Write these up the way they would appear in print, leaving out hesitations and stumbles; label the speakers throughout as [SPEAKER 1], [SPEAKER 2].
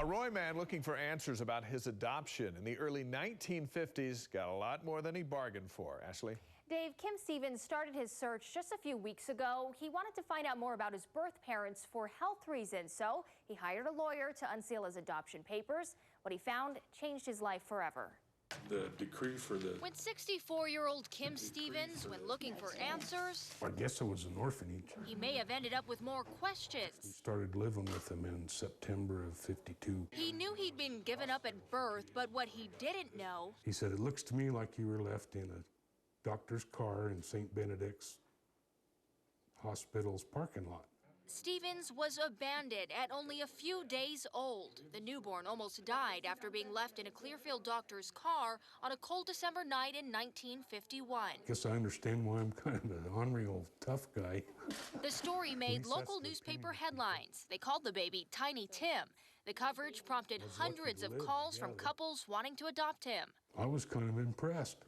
[SPEAKER 1] A Roy man looking for answers about his adoption in the early 1950s got a lot more than he bargained for. Ashley?
[SPEAKER 2] Dave, Kim Stevens started his search just a few weeks ago. He wanted to find out more about his birth parents for health reasons, so he hired a lawyer to unseal his adoption papers. What he found changed his life forever.
[SPEAKER 3] The decree for the...
[SPEAKER 4] When 64-year-old Kim Stevens went looking for answers,
[SPEAKER 5] I guess it was an orphanage.
[SPEAKER 4] he may have ended up with more questions.
[SPEAKER 5] Started living with them in September of '52.
[SPEAKER 4] He knew he'd been given up at birth, but what he didn't know...
[SPEAKER 5] He said, "It looks to me like you were left in a doctor's car in St. Benedict's Hospital's parking lot."
[SPEAKER 4] Stevens was abandoned at only a few days old. The newborn almost died after being left in a Clearfield doctor's car on a cold December night in 1951.
[SPEAKER 5] Guess I understand why I'm kind of an ornery old tough guy.
[SPEAKER 4] The story made local newspaper headlines. They called the baby Tiny Tim. The coverage prompted hundreds of calls from couples wanting to adopt him.
[SPEAKER 5] I was kind of impressed,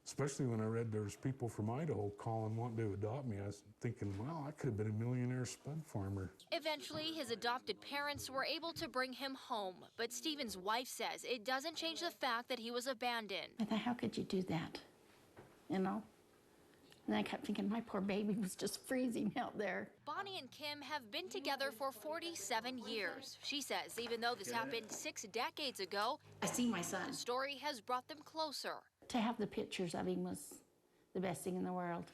[SPEAKER 5] especially when I read there was people from Idaho calling wanting to adopt me. I was thinking, well, I could have been a millionaire spud farmer.
[SPEAKER 4] Eventually, his adopted parents were able to bring him home, but Stevens' wife says it doesn't change the fact that he was abandoned.
[SPEAKER 6] I thought, how could you do that? You know? And I kept thinking, my poor baby was just freezing out there.
[SPEAKER 4] Bonnie and Kim have been together for 47 years. She says even though this happened 6 decades ago,
[SPEAKER 6] I see my son.
[SPEAKER 4] the story has brought them closer.
[SPEAKER 6] To have the pictures of him was the best thing in the world.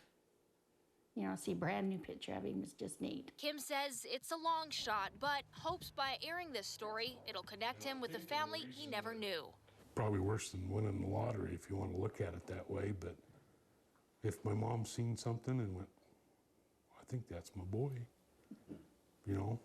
[SPEAKER 6] You know, see a brand new picture of him was just neat.
[SPEAKER 4] Kim says it's a long shot, but hopes by airing this story, it'll connect him with the family he never knew.
[SPEAKER 5] Probably worse than winning the lottery if you want to look at it that way, but if my mom seen something and went, I think that's my boy, you know,